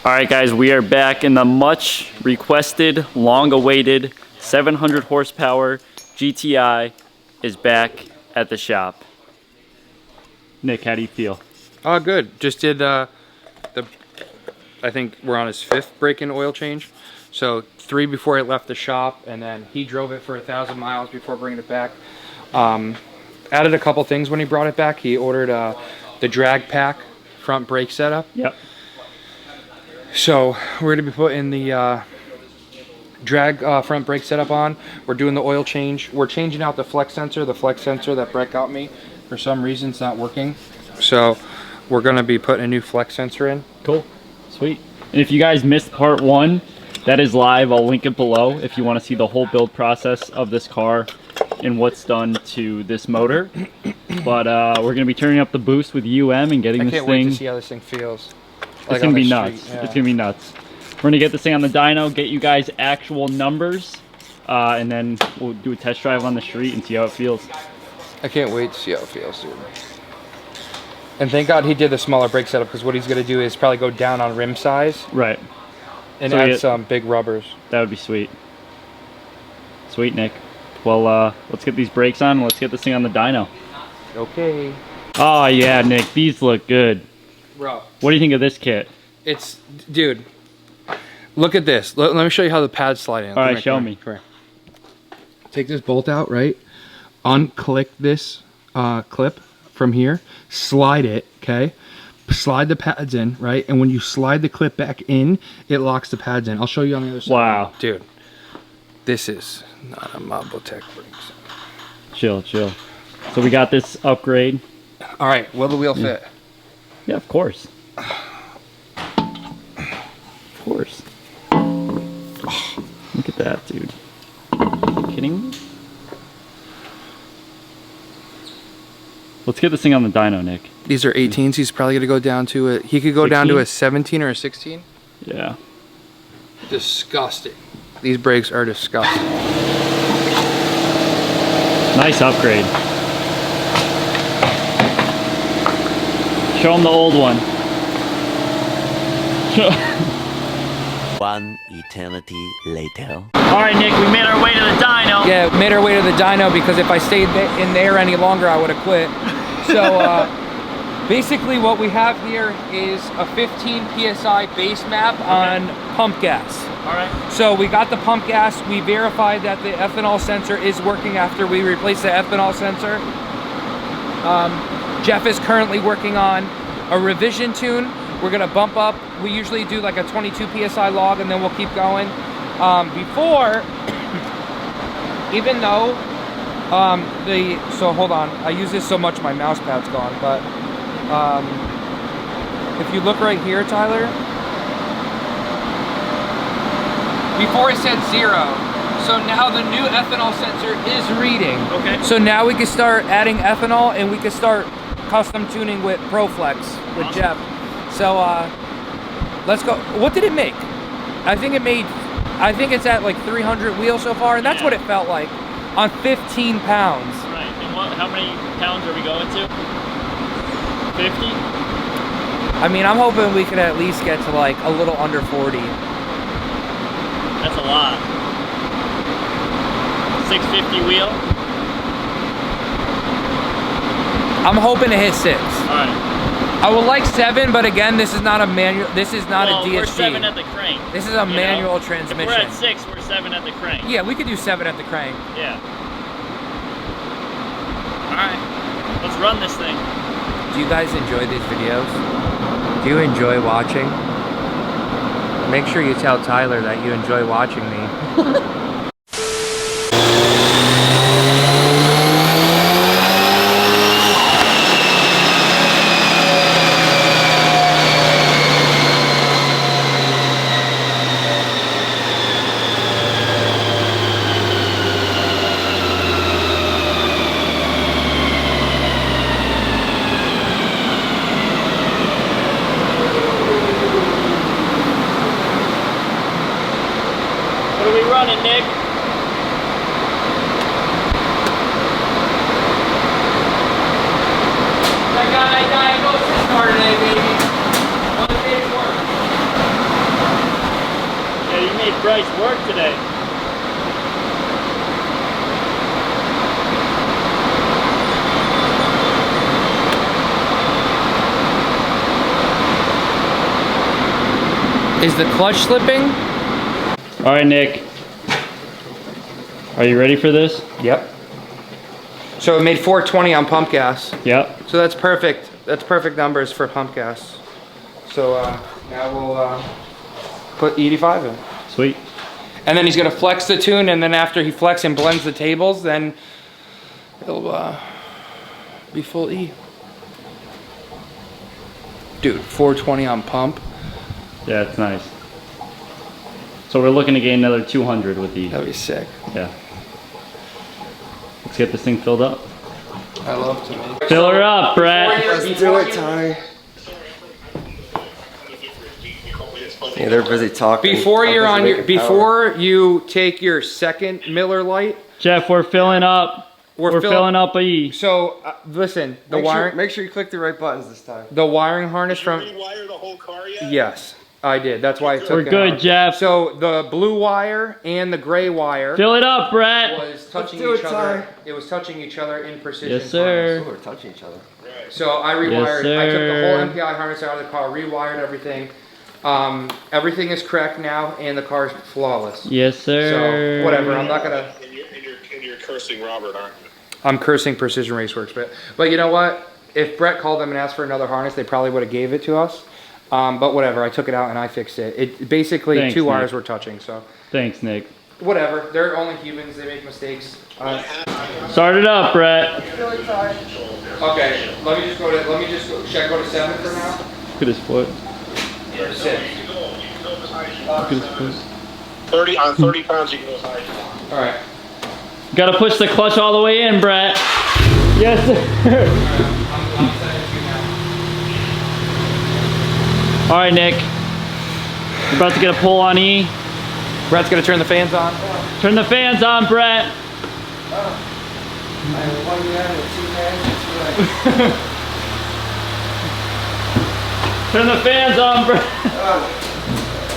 All right, guys, we are back in the much requested, long awaited 700 horsepower GTI is back at the shop. Nick, how do you feel? Good. Just did I think we're on his 5th break-in oil change. So 3 before it left the shop, and then he drove it for 1,000 miles before bringing it back. Added a couple things when he brought it back. He ordered the drag pack front brake setup. Yep. So we're gonna be putting the drag front brake setup on. We're doing the oil change. We're changing out the flex sensor. The flex sensor that Brett got me, for some reason, it's not working. So we're gonna be putting a new flex sensor in. Cool. Sweet. And if you guys missed part 1, that is live. I'll link it below if you want to see the whole build process of this car and what's done to this motor. But we're gonna be turning up the boost with UM and getting this thing. I can't wait to see how this thing feels. It's gonna be nuts. Yeah. It's gonna be nuts. We're gonna get this thing on the dyno, get you guys actual numbers, and then we'll do a test drive on the street and see how it feels. I can't wait to see how it feels, dude. And thank God he did the smaller brake setup, because what he's gonna do is probably go down on rim size. Right. And add some big rubbers. That would be sweet. Sweet, Nick. Well, let's get these brakes on. Let's get this thing on the dyno. Okay. Oh yeah, Nick, these look good. Bro. What do you think of this kit? It's, dude, look at this. Let me show you how the pads slide in. All right, show me. Come here. Take this bolt out, right? Unclick this clip from here. Slide it, okay? Slide the pads in, right? And when you slide the clip back in, it locks the pads in. I'll show you on the other side. Wow. Dude, this is not a Mobotech brakes. Chill, chill. So we got this upgrade. All right, will the wheel fit? Yeah, of course. Of course. Oh, look at that, dude. Are you kidding me? Let's get this thing on the dyno, Nick. These are 18s. He's probably going to go down to it. He could go 16? Down to a 17 or a 16. Yeah. Disgusting. These brakes are disgusting. Nice upgrade. Show him the old one. One eternity later. Alright, Nick, we made our way to the dyno. Yeah, made our way to the dyno, because if I stayed in there any longer, I would have quit. So, basically what we have here is a 15 PSI base map on pump gas. Alright. So we got the pump gas. We verified that the ethanol sensor is working after we replaced the ethanol sensor. Jeff is currently working on a revision tune. We're gonna bump up. We usually do like a 22 PSI log, and then we'll keep going. Before, even though so hold on, I use this so much my mouse pad's gone, but if you look right here, Tyler, before it said 0, so now the new ethanol sensor is reading. Okay. So now we can start adding ethanol, and we can start custom tuning with ProFlex with awesome. Jeff. So let's go. What did it make? I think it's at like 300 wheels so far, and that's what it felt like on 15 pounds. Right. And how many pounds are we going to? 50? I mean, I'm hoping we could at least get to like a little under 40. That's a lot. 650 wheel? I'm hoping to hit 6. Alright. I would like 7, but again, this is not a manual. This is not a DSG. We're 7 at the crank. This is a manual transmission. If we're at 6, we're 7 at the crank. Yeah, we could do 7 at the crank. Yeah. Alright. Let's run this thing. Do you guys enjoy these videos? Do you enjoy watching? Make sure you tell Tyler that you enjoy watching me. What are we running, Nick? That guy, go to start today, baby. On the day's work. made Bryce work today. Is the clutch slipping? All right, Nick. Are you ready for this? Yep. So it made 420 on pump gas. Yep. So that's perfect. That's perfect numbers for pump gas. So now we'll put E85 in. Sweet. And then he's gonna flex the tune, and then after he flexes and blends the tables, then it'll be full E. Dude, 420 on pump. Yeah, it's nice. So we're looking to gain another 200 with these. That'd be sick. Yeah. Let's get this thing filled up. I love to make. Fill her up, Brett. Let's do it, Ty. Yeah, they're busy talking. Before I'm you're busy on your, making power. before you take your second Miller Lite, Jeff, we're filling up. We're filling up a E. So listen, the Make sure you click the right buttons this time. the wiring harness from. Did you rewire the whole car yet? Yes, I did. That's why I took We're it good, out. Jeff. So the blue wire and the gray wire Fill it up, Brett. was touching do each it, other. Ty. It was touching each other in precision. Yes, sir. Oh, we're touching each other. Right. So I rewired. Yes, I took the whole sir. MPI harness out of the car, rewired everything. Everything is correct now, and the car is flawless. Yes, sir. So whatever. I'm not gonna. And you're cursing Robert, aren't you? I'm cursing Precision Raceworks, but you know what? If Brett called them and asked for another harness, they probably would have gave it to us. But whatever, I took it out and I fixed it. It basically Thanks, two wires Nick. were touching, so Thanks, Nick. whatever. They're only humans. They make mistakes. Start it up, Brett. Okay, let me just go. Should I go to 7 for now? Look at his foot. Or 6? Look at his foot. 30 on 30 pounds, you can go as high as you want. All right. Gotta push the clutch all the way in, Brett. Yes, sir. I'm setting you now. All right, Nick. You're about to get a pull on E. Brett's gonna turn the fans on. Turn the fans on, Brett. Turn the fans on, Brett.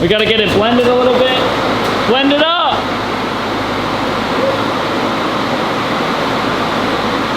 We gotta get it blended a little bit. Blend it up.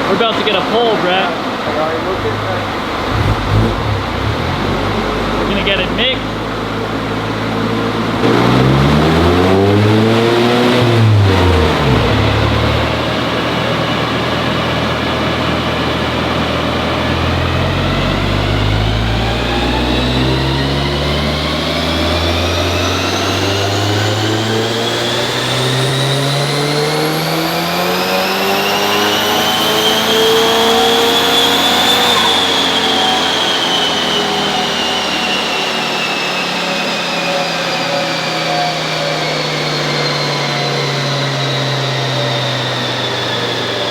We're about to get a pull, Brett. We're gonna get it mixed.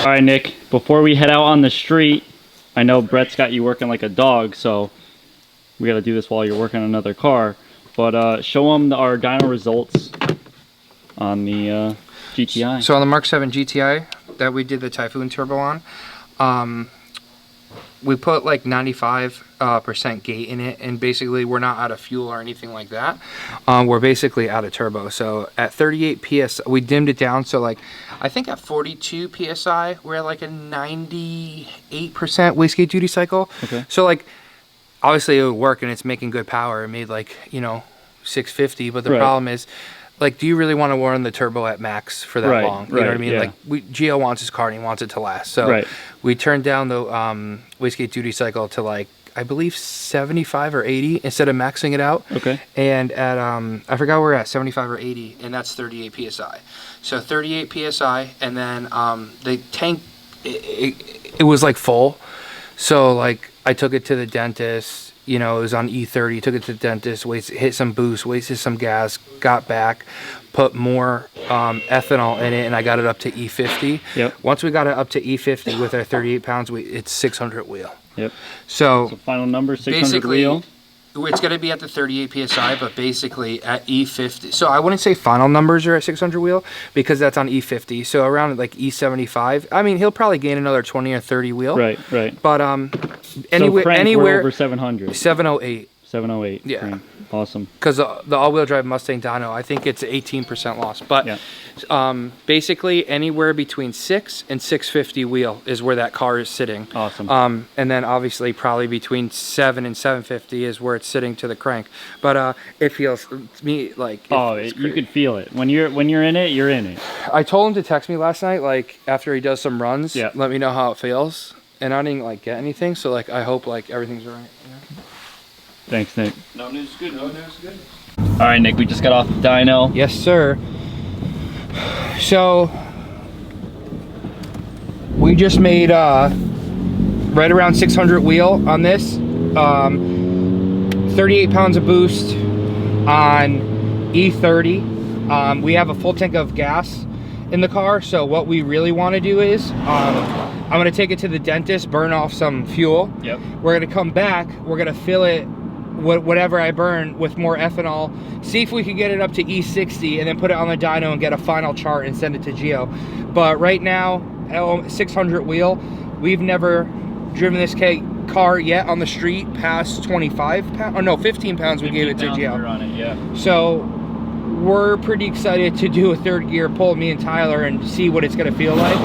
All right, Nick, before we head out on the street, I know Brett's got you working like a dog, so we got to do this while you're working on another car. But show them our dyno results on the GTI. So on the Mark 7 GTI that we did the Typhoon turbo on, we put like 95% gate in it, and basically we're not out of fuel or anything like that. We're basically out of turbo. So at 38 PS, we dimmed it down. So like, I think at 42 PSI, we're at like a 98% wastegate duty cycle. Okay. So like, obviously it would work and it's making good power. It made like, you know, 650, but the Right. problem is, like, do you really want to run the turbo at max for that Right, long? You know what I right, mean? yeah. Like, Gio wants his car and he wants it to last. So Right. we turned down the wastegate duty cycle to like, I believe 75 or 80 instead of maxing it out. Okay. And at, I forgot where we're at, 75 or 80, and that's 38 PSI. So 38 PSI, and then the tank, it was like full. So like, I took it to the dentist. You know, it was on E30, took it to the dentist, hit some boost, wasted some gas, got back, put more ethanol in it, and I got it up to E50. Yep. Once we got it up to E50 with our 38 pounds, it's 600 wheel. Yep. So Final number, 600 basically, wheel. it's going to be at the 38 PSI, but basically at E50. So I wouldn't say final numbers are at 600 wheel because that's on E50. So around like E75, I mean, he'll probably gain another 20 or 30 wheel. Right, right. But So anywhere, Frank, we're anywhere over 700. 708. 708. Yeah. frame. Awesome. Because the all-wheel drive Mustang dyno, I think it's 18% loss. But basically anywhere between 6 and 650 wheel is where that car is sitting. Awesome. And then obviously probably between 7 and 750 is where it's sitting to the crank. But it feels to me like you can feel it when you're in it. You're in it. I told him to text me last night, like after he does some runs, Yeah. let me know how it feels. And I didn't like get anything, so like I hope like everything's all right. Thanks, Nick. No news is good. No news is good. All right, Nick. We just got off the dyno. Yes, sir. So we just made right around 600 wheel on this. 38 pounds of boost on E30. We have a full tank of gas in the car, so what we really want to do is I'm going to take it to the dentist, burn off some fuel. Yep. We're going to come back, we're going to fill it whatever I burn with more ethanol, see if we can get it up to E60 and then put it on the dyno and get a final chart and send it to Geo. But right now, 600 wheel, we've never driven this car yet on the street past 25 pounds, or no, 15 pounds we gave it to Geo. On it, yeah. So we're pretty excited to do a third gear pull, me and Tyler, and see what it's gonna feel like.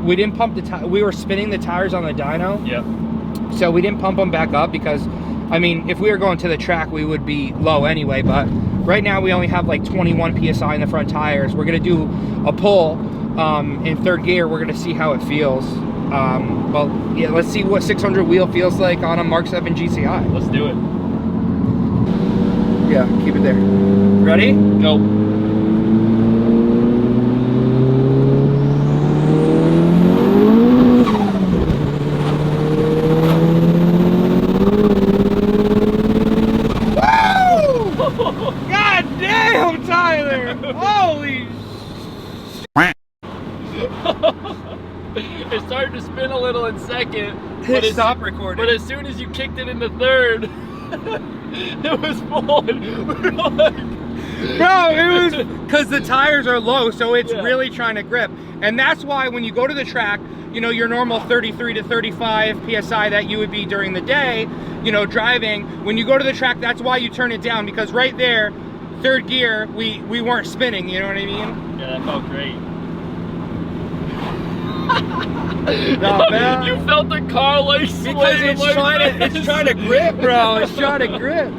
We didn't pump the we were spinning the tires on the dyno. Yep. So we didn't pump them back up because, I mean, if we were going to the track, we would be low anyway, but right now we only have like 21 PSI in the front tires. We're gonna do a pull in third gear. We're gonna see how it feels. Well, yeah, let's see what 600 wheel feels like on a Mark 7 GTI. Let's do it. Yeah, keep it there. Ready? Go. God damn, Tyler! Holy It started to spin a little in second. Hit stop recording. But as soon as you kicked it into third, it was pulling. We were like, Bro, it was because the tires are low, so it's really trying to grip. And that's why when you go to the track, you know, your normal 33 to 35 PSI that you would be during the day, you know, driving, when you go to the track, that's why you turn it down, because right there, third gear, we weren't spinning, you know what I mean? yeah, that felt great. Not bad. You felt the car like sway. Because it's trying to grip, bro. It's trying to grip.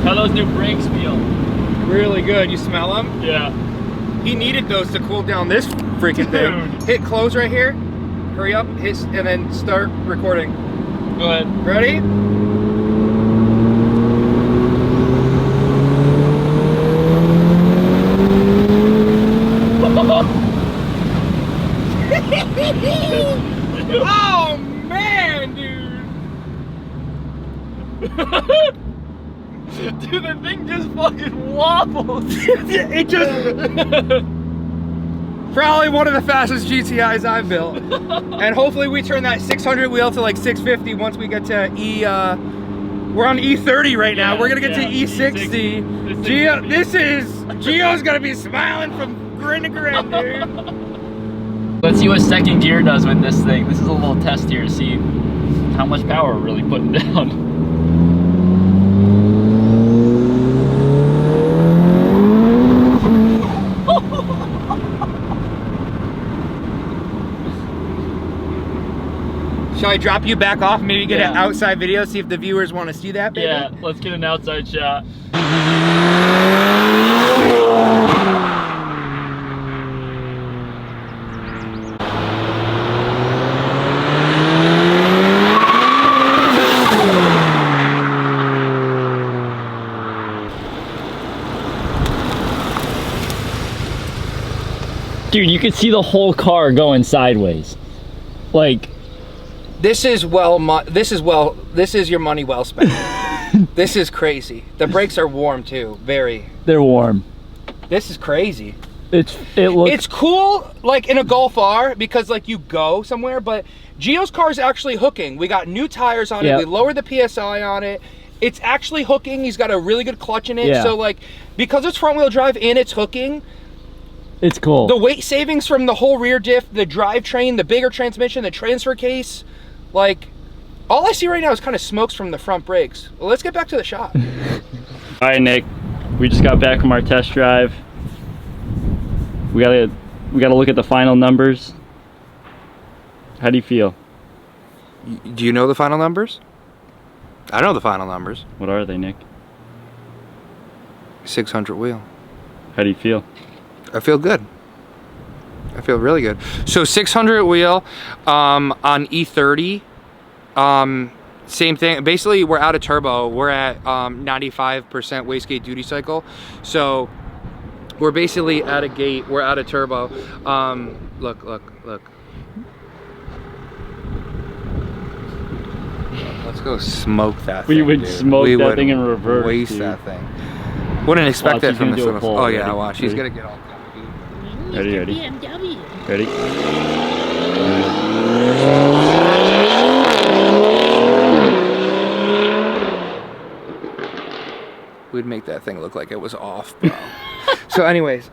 How those new brakes feel? Really good. You smell them? Yeah. He needed those to cool down this freaking thing. Dude. Hit close right here. Hurry up, hit, and then start recording. Go ahead. Ready? Oh man, dude! Dude, the thing just fucking wobbles. It just probably one of the fastest GTIs I've built. And hopefully we turn that 600 wheel to like 650 once we get to we're on E30 right now. We're gonna get to E60. Geo's gonna be smiling from grin to grin, dude. Let's see what second gear does with this thing. This is a little test here to see how much power we're really putting down. Shall I drop you back off, maybe get an outside video, see if the viewers want to see that, baby? Yeah, let's get an outside shot. Dude, you could see the whole car going sideways. Like, This is your money well spent. This is crazy. The brakes are warm too, very. they're warm. This is crazy. It's cool like in a Golf R because like you go somewhere, but Gio's car is actually hooking. We got new tires on it. We lowered the PSI on it. It's actually hooking. He's got a really good clutch in it. Yeah. So like, because it's front wheel drive and it's hooking, It's cool. The weight savings from the whole rear diff, the drivetrain, the bigger transmission, the transfer case, like, all I see right now is kind of smokes from the front brakes. Well, let's get back to the shop. All right, Nick, we just got back from our test drive. We gotta look at the final numbers. How do you feel? Do you know the final numbers? I know the final numbers. What are they, Nick? 600 wheel. How do you feel? I feel good. I feel really good. So 600 wheel on E30. Same thing. Basically, we're out of turbo. We're at 95% wastegate duty cycle. So we're basically at a gate. We're out of turbo. Look. Let's go smoke that thing. We would dude. smoke that thing in reverse. Waste dude. that thing. Wouldn't expect Watch, that he's from gonna this do a little. pull. Oh yeah, Ready? watch. He's Ready? gonna get all cocky. Ready? Ready? We'd make that thing look like it was off, bro. So anyways,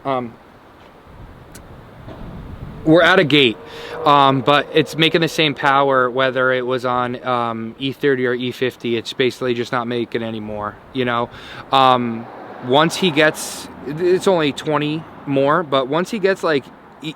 we're at a gate, but it's making the same power whether it was on E30 or E50. It's basically just not making any more, you know. Once he gets, it's only 20 more, but once he gets like,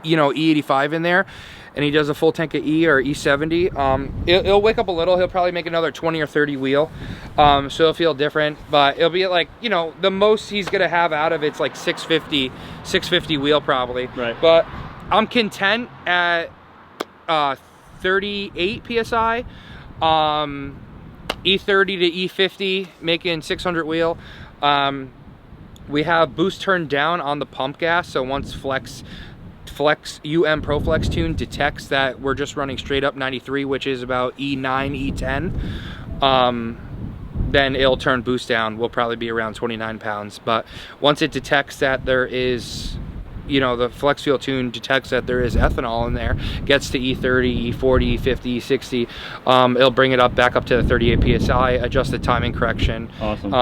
you know, E85 in there, and he does a full tank of E or E70, it'll wake up a little. He'll probably make another 20 or 30 wheel, so it'll feel different, but it'll be like, you know, the most he's gonna have out of it's like 650 wheel probably. Right. But I'm content at 38 psi, E30 to E50, making 600 wheel. We have boost turned down on the pump gas, so once Flex Pro Flex Tune detects that we're just running straight up 93, which is about E9, E10, then it'll turn boost down. We'll probably be around 29 pounds. But once it detects that there is, you know, the Flex Fuel Tune detects that there is ethanol in there, gets to E30, E40, E50, E60, it'll bring it up back up to 38 psi, adjust the timing correction. Awesome.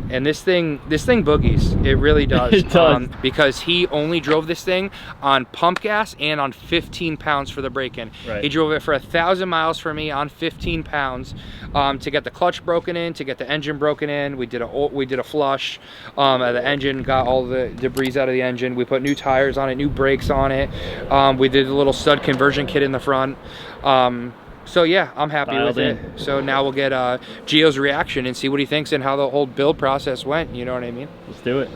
And this thing boogies. It really does. It does. Because he only drove this thing on pump gas and on 15 pounds for the break-in. Right. He drove it for 1,000 miles for me on 15 pounds to get the clutch broken in, to get the engine broken in. We did a flush of the engine, got all the debris out of the engine. We put new tires on it, new brakes on it. We did a little stud conversion kit in the front. So yeah, I'm happy Dialed with in. it. So now we'll get Gio's reaction and see what he thinks and how the whole build process went. You know what I mean? Let's do it.